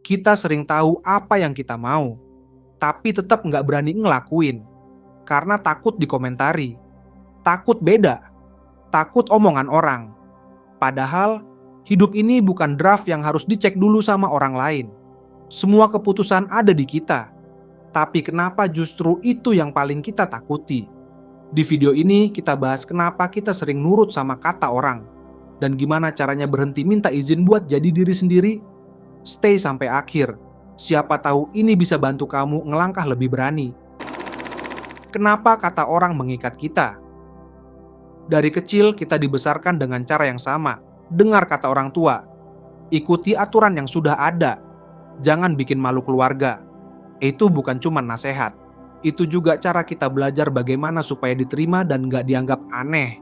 Kita sering tahu apa yang kita mau, tapi tetap nggak berani ngelakuin karena takut dikomentari, takut beda, takut omongan orang. Padahal hidup ini bukan draft yang harus dicek dulu sama orang lain. Semua keputusan ada di kita. Tapi kenapa justru itu yang paling kita takuti? Di video ini kita bahas kenapa kita sering nurut sama kata orang dan gimana caranya berhenti minta izin buat jadi diri sendiri. Stay sampai akhir. Siapa tahu ini bisa bantu kamu ngelangkah lebih berani. Kenapa kata orang mengikat kita? Dari kecil kita dibesarkan dengan cara yang sama. Dengar kata orang tua. Ikuti aturan yang sudah ada. Jangan bikin malu keluarga. Itu bukan cuma nasihat. Itu juga cara kita belajar bagaimana supaya diterima dan gak dianggap aneh.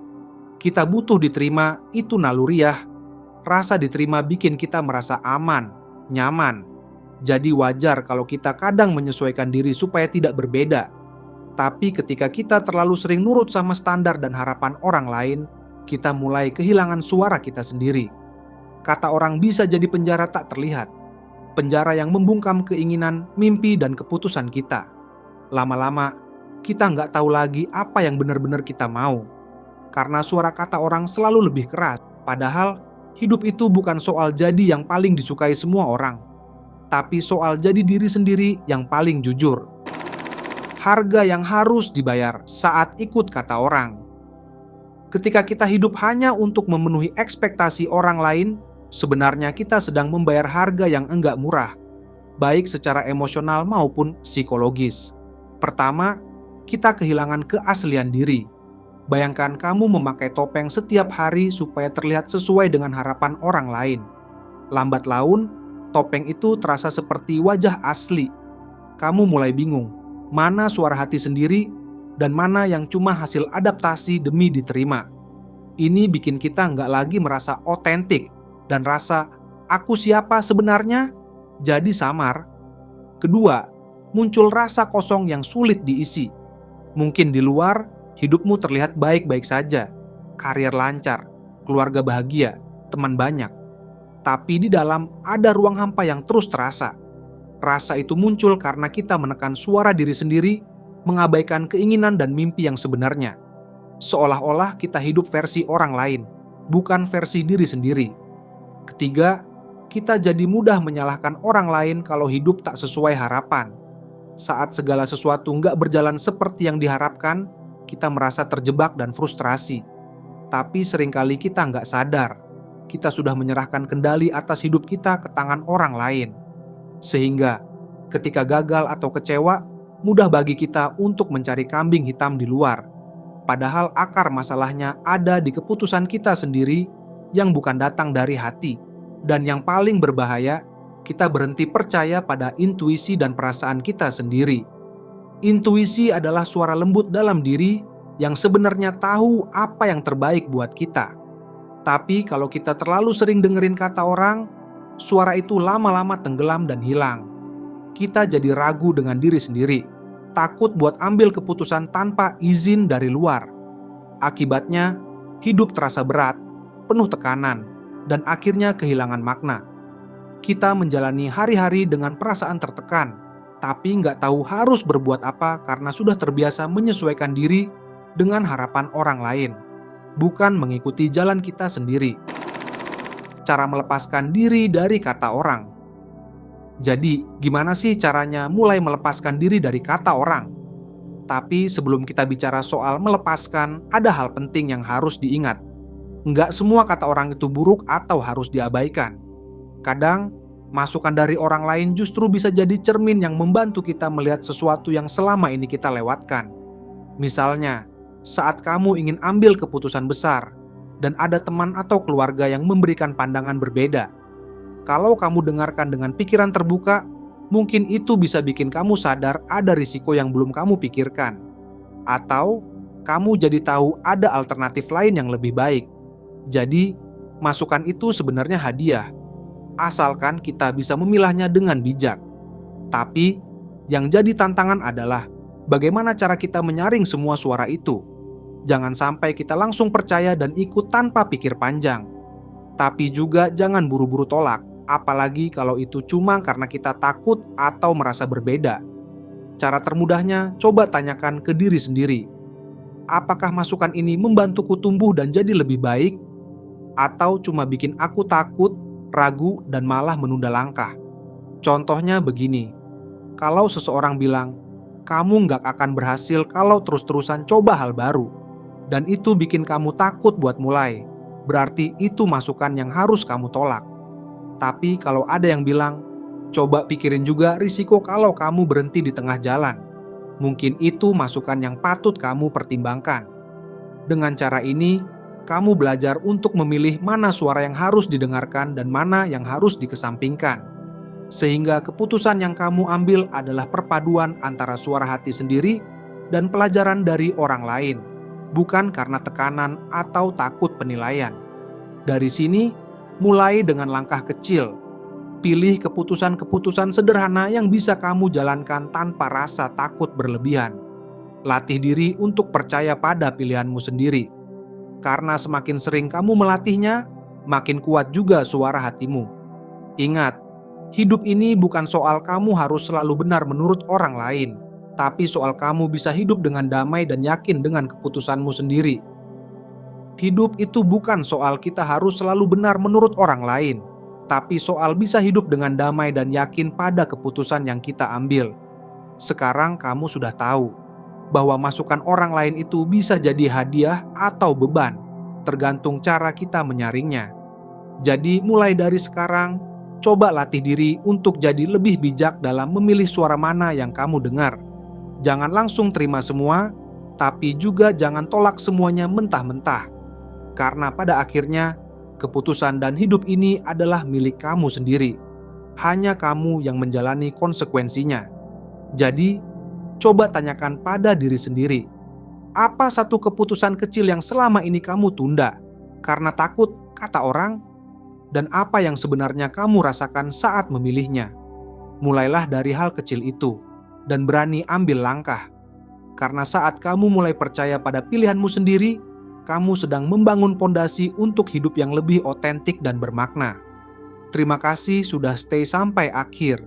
Kita butuh diterima, itu naluriah. Rasa diterima bikin kita merasa aman, nyaman. Jadi wajar kalau kita kadang menyesuaikan diri supaya tidak berbeda. Tapi ketika kita terlalu sering nurut sama standar dan harapan orang lain, kita mulai kehilangan suara kita sendiri. Kata orang bisa jadi penjara tak terlihat. Penjara yang membungkam keinginan, mimpi, dan keputusan kita. Lama-lama, kita nggak tahu lagi apa yang benar-benar kita mau. Karena suara kata orang selalu lebih keras. Padahal, hidup itu bukan soal jadi yang paling disukai semua orang. Tapi soal jadi diri sendiri yang paling jujur. Harga yang harus dibayar saat ikut kata orang. Ketika kita hidup hanya untuk memenuhi ekspektasi orang lain, sebenarnya kita sedang membayar harga yang enggak murah, baik secara emosional maupun psikologis. Pertama, kita kehilangan keaslian diri. Bayangkan kamu memakai topeng setiap hari supaya terlihat sesuai dengan harapan orang lain. Lambat laun, topeng itu terasa seperti wajah asli. Kamu mulai bingung, mana suara hati sendiri dan mana yang cuma hasil adaptasi demi diterima. Ini bikin kita nggak lagi merasa otentik dan rasa aku siapa sebenarnya jadi samar. Kedua, muncul rasa kosong yang sulit diisi. Mungkin di luar hidupmu terlihat baik-baik saja, karier lancar, keluarga bahagia, teman banyak. Tapi di dalam ada ruang hampa yang terus terasa. Rasa itu muncul karena kita menekan suara diri sendiri, mengabaikan keinginan dan mimpi yang sebenarnya. Seolah-olah kita hidup versi orang lain, bukan versi diri sendiri. Ketiga, kita jadi mudah menyalahkan orang lain kalau hidup tak sesuai harapan. Saat segala sesuatu nggak berjalan seperti yang diharapkan, kita merasa terjebak dan frustrasi. Tapi seringkali kita nggak sadar, kita sudah menyerahkan kendali atas hidup kita ke tangan orang lain. Sehingga ketika gagal atau kecewa, mudah bagi kita untuk mencari kambing hitam di luar. Padahal akar masalahnya ada di keputusan kita sendiri yang bukan datang dari hati. Dan yang paling berbahaya, kita berhenti percaya pada intuisi dan perasaan kita sendiri. Intuisi adalah suara lembut dalam diri yang sebenarnya tahu apa yang terbaik buat kita. Tapi kalau kita terlalu sering dengerin kata orang, suara itu lama-lama tenggelam dan hilang. Kita jadi ragu dengan diri sendiri, takut buat ambil keputusan tanpa izin dari luar. Akibatnya, hidup terasa berat, penuh tekanan, dan akhirnya kehilangan makna. Kita menjalani hari-hari dengan perasaan tertekan, tapi nggak tahu harus berbuat apa karena sudah terbiasa menyesuaikan diri dengan harapan orang lain, bukan mengikuti jalan kita sendiri. Cara melepaskan diri dari kata orang. Jadi, gimana sih caranya mulai melepaskan diri dari kata orang? Tapi sebelum kita bicara soal melepaskan, ada hal penting yang harus diingat. Nggak semua kata orang itu buruk atau harus diabaikan. Kadang, masukan dari orang lain justru bisa jadi cermin yang membantu kita melihat sesuatu yang selama ini kita lewatkan. Misalnya, saat kamu ingin ambil keputusan besar, dan ada teman atau keluarga yang memberikan pandangan berbeda. Kalau kamu dengarkan dengan pikiran terbuka, mungkin itu bisa bikin kamu sadar ada risiko yang belum kamu pikirkan. Atau, kamu jadi tahu ada alternatif lain yang lebih baik. Jadi, masukan itu sebenarnya hadiah, asalkan kita bisa memilahnya dengan bijak. Tapi, yang jadi tantangan adalah bagaimana cara kita menyaring semua suara itu. Jangan sampai kita langsung percaya dan ikut tanpa pikir panjang. Tapi juga jangan buru-buru tolak. apalagi kalau itu cuma karena kita takut atau merasa berbeda. Cara termudahnya, coba tanyakan ke diri sendiri. Apakah masukan ini membantuku tumbuh dan jadi lebih baik? Atau cuma bikin aku takut, ragu, dan malah menunda langkah? Contohnya begini, kalau seseorang bilang, kamu nggak akan berhasil kalau terus-terusan coba hal baru, dan itu bikin kamu takut buat mulai, berarti itu masukan yang harus kamu tolak. Tapi kalau ada yang bilang, coba pikirin juga risiko kalau kamu berhenti di tengah jalan, mungkin itu masukan yang patut kamu pertimbangkan. Dengan cara ini, kamu belajar untuk memilih mana suara yang harus didengarkan dan mana yang harus dikesampingkan. Sehingga keputusan yang kamu ambil adalah perpaduan antara suara hati sendiri dan pelajaran dari orang lain, bukan karena tekanan atau takut penilaian. Dari sini, mulai dengan langkah kecil. Pilih keputusan-keputusan sederhana yang bisa kamu jalankan tanpa rasa takut berlebihan. Latih diri untuk percaya pada pilihanmu sendiri. Karena semakin sering kamu melatihnya, makin kuat juga suara hatimu. Ingat, hidup ini bukan soal kamu harus selalu benar menurut orang lain, tapi soal kamu bisa hidup dengan damai dan yakin dengan keputusanmu sendiri. Hidup itu bukan soal kita harus selalu benar menurut orang lain, tapi soal bisa hidup dengan damai dan yakin pada keputusan yang kita ambil. Sekarang kamu sudah tahu bahwa masukan orang lain itu bisa jadi hadiah atau beban, tergantung cara kita menyaringnya. Jadi mulai dari sekarang, coba latih diri untuk jadi lebih bijak dalam memilih suara mana yang kamu dengar. Jangan langsung terima semua, tapi juga jangan tolak semuanya mentah-mentah. Karena pada akhirnya, keputusan dan hidup ini adalah milik kamu sendiri. Hanya kamu yang menjalani konsekuensinya. Jadi, coba tanyakan pada diri sendiri, apa satu keputusan kecil yang selama ini kamu tunda karena takut kata orang? Dan apa yang sebenarnya kamu rasakan saat memilihnya? Mulailah dari hal kecil itu dan berani ambil langkah. Karena saat kamu mulai percaya pada pilihanmu sendiri, kamu sedang membangun pondasi untuk hidup yang lebih otentik dan bermakna. Terima kasih sudah stay sampai akhir.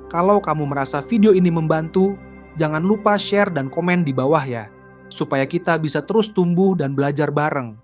Kalau kamu merasa video ini membantu, jangan lupa share dan komen di bawah ya, supaya kita bisa terus tumbuh dan belajar bareng.